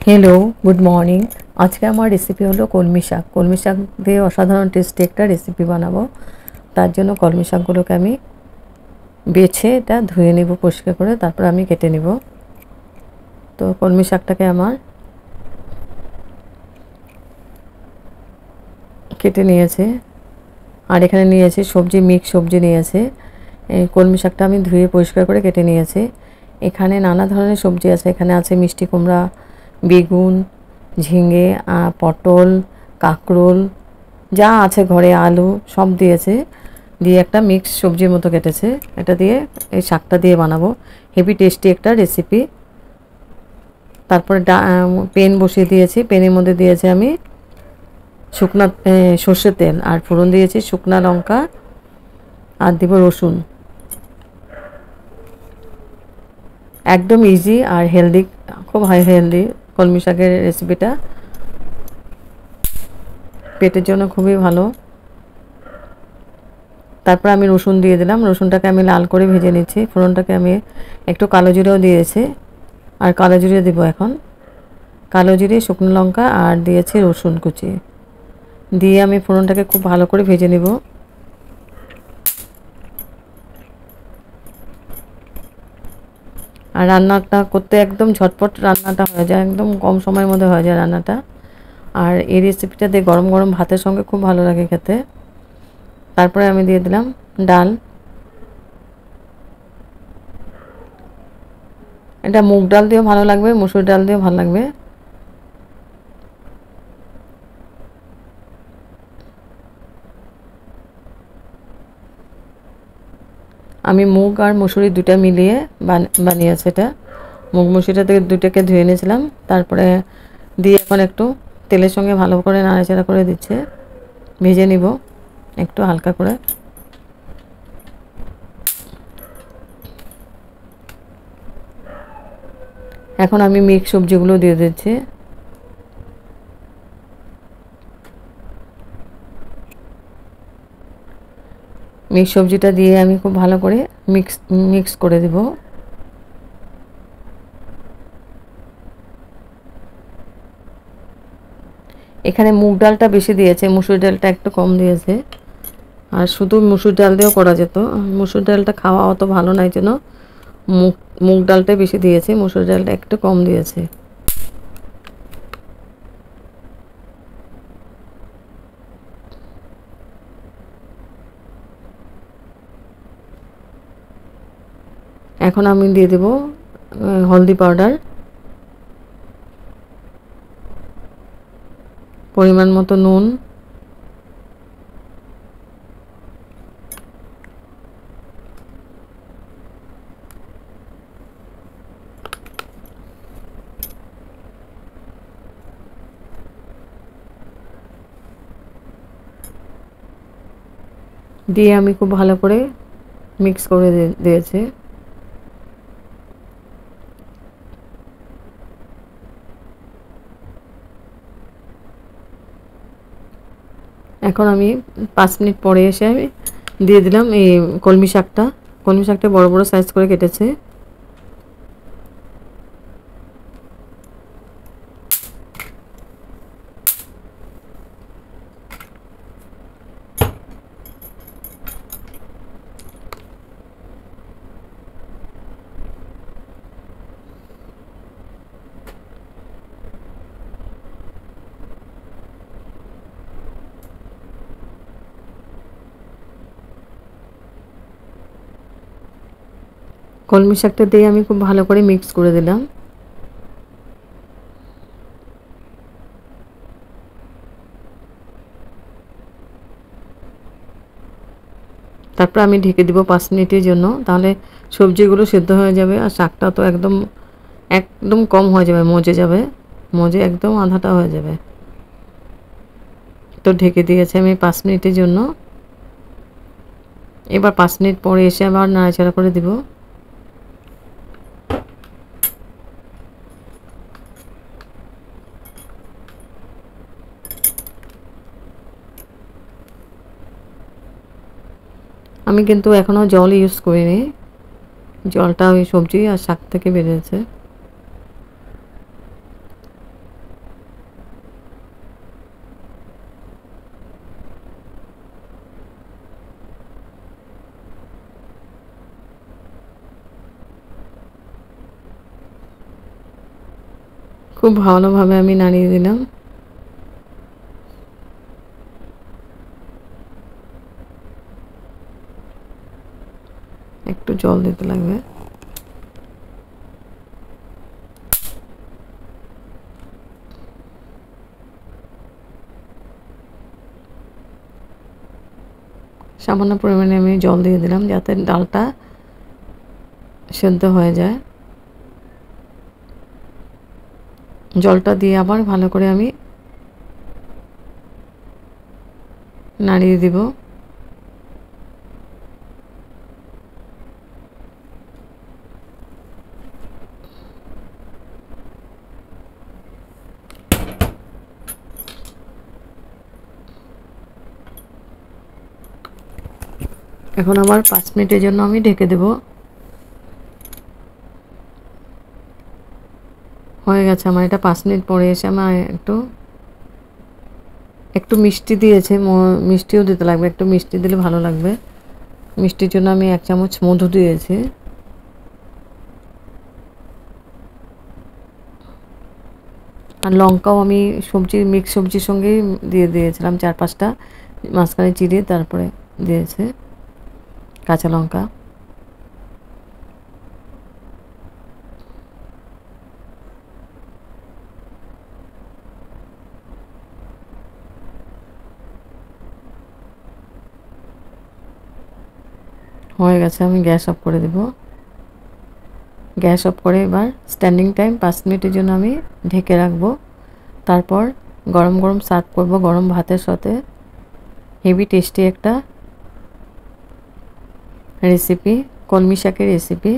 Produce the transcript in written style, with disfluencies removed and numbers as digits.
Hello good morning. आज के हमार रेसिपि हलो कलमी शाक दिए असाधारण टेस्टी एक रेसिपि बनाबो। तार जोन्नो कलमी शाकगुलोके आमी बेছে এটা ধুয়ে নিব পরিষ্কার করে, তারপর আমি কেটে নিব। তো কলমি শাকটাকে আমার কেটে নিয়েছে, আর এখানে নিয়েছি সবজি, মিক্স সবজি নিয়েছে। এই কলমি শাকটা আমি ধুয়ে পরিষ্কার করে কেটে নিয়েছি। এখানে নানা ধরনের সবজি আছে, এখানে আছে মিষ্টি কুমড়া, বেগুন, ঝিঙে, পটল, কাঁকরোল, যা আছে ঘরে, আলু সব দিয়েছে, দিয়ে একটা মিক্স সবজির মতো কেটেছে। এটা দিয়ে এই শাকটা দিয়ে বানাবো, হেভি টেস্টি একটা রেসিপি। তারপরে পেন বসিয়ে দিয়েছি, পেনের মধ্যে দিয়েছি আমি শুকনা সর্ষের তেল, আর ফোড়ন দিয়েছি শুকনা লঙ্কা, আর দিব রসুন। একদম ইজি আর হেলদি, খুব হাই হেলদি কলমি শাকের রেসিপিটা, পেটের জন্য খুবই ভালো। তারপর আমি রসুন দিয়ে দিলাম, রসুনটাকে আমি লাল করে ভেজে নিচ্ছি। ফোড়নটাকে আমি একটু কালো জিরেও দিয়েছি, আর কালো জিরে দিব এখন, কালো জিরে, শুকনো লঙ্কা, আর দিয়েছি রসুন কুচি দিয়ে আমি ফোড়নটাকে খুব ভালো করে ভেজে নিব। আর রান্নাটা করতে একদম ঝটপট রান্নাটা হয়ে যায়, একদম কম সময়ের মধ্যে হয়ে যায় রান্নাটা। আর এই রেসিপিটা দিয়ে গরম গরম ভাতের সঙ্গে খুব ভালো লাগে খেতে। তারপরে আমি দিয়ে দিলাম ডাল, এটা মুগ ডাল দিয়েও ভালো লাগবে, মসুর ডাল দিয়েও ভালো লাগবে। আমি মুগ আর মসুরি দুটা মিলিয়ে বানিয়েছি এটা। মুগ মসুরিটা থেকে দুটাকে ধুয়ে নিয়েছিলাম, তারপরে দিয়ে এখন একটু তেলের সঙ্গে ভালো করে নাড়াচাড়া করে দিচ্ছে, ভেজে নিব একটু হালকা করে। এখন আমি মিক্স সবজিগুলো দিয়ে দিচ্ছি। মিক্স সবজিটা দিয়ে আমি খুব ভালো করে মিক্স করে দেব। এখানে মুগ ডালটা বেশি দিয়েছে, মসুর ডালটা একটু কম দিয়েছে। আর শুধু মসুর ডাল দিয়েও করা যেত, মসুর ডালটা খাওয়া অত ভালো নয়, জন্য মুগ ডালটা বেশি দিয়েছে, মসুর ডালটা একটু কম দিয়েছে। এখন আমি দিয়ে দেব হলদি পাউডার, পরিমাণ মতো নুন, দিয়ে আমি খুব ভালো করে মিক্স করে দিয়েছি। এখন আমি 5 মিনিট পরে এসে আমি দিয়ে দিলাম এই কলমি শাকটা বড় বড় সাইজ করে কেটেছে। কলমি শাকটা দিয়ে আমি খুব ভালো করে মিক্স করে দিলাম। তারপর আমি ঢেকে দিব 5 মিনিটের জন্য, তাহলে সবজিগুলো সেদ্ধ হয়ে যাবে, আর শাকটা তো একদম একদম কম হয়ে যাবে, মজে একদম আধাটা হয়ে যাবে। তো ঢেকে দিয়েছি আমি 5 মিনিটের জন্য। এবার 5 মিনিট পরে এসে আবার নাড়াচাড়া করে দিব। আমি কিন্তু এখনো জল ইউজ করিনি, জলটা ওই সবজি আর শাক থেকে বেরিয়েছে। খুব ভালোভাবে আমি নাড়িয়ে দিলাম। একটু জল দিতে লাগবে। সামান্য পরিমাণে আমি জল দিয়ে দিলাম যাতে ডালটা সেদ্ধ হয়ে যায়। জলটা দিয়ে আবার ভালো করে আমি নাড়িয়ে দিব। এখন আবার 5 মিনিটের জন্য আমি ঢেকে দেব। হয়ে গেছে আমার এটা। 5 মিনিট পরে এসে আমার একটু মিষ্টি দিয়েছে, মিষ্টিও দিতে লাগবে, একটু মিষ্টি দিলে ভালো লাগবে। মিষ্টির জন্য আমি 1 চামচ মধু দিয়েছি। আর লঙ্কাও আমি মিক্স সবজির সঙ্গেই দিয়ে দিয়েছিলাম 4-5টা, মাঝখানে চিড়ে তারপরে দিয়েছে কাঁচা লঙ্কা। হয়ে গেছে, আমি গ্যাস অফ করে দেব। গ্যাস অফ করে এবার স্ট্যান্ডিং টাইম 5 মিনিটের জন্য আমি ঢেকে রাখবো। তারপর গরম গরম সার্ভ করব গরম ভাতের সাথে। হেভি টেস্টি একটা রেসিপি, কলমি শাকের রেসিপি।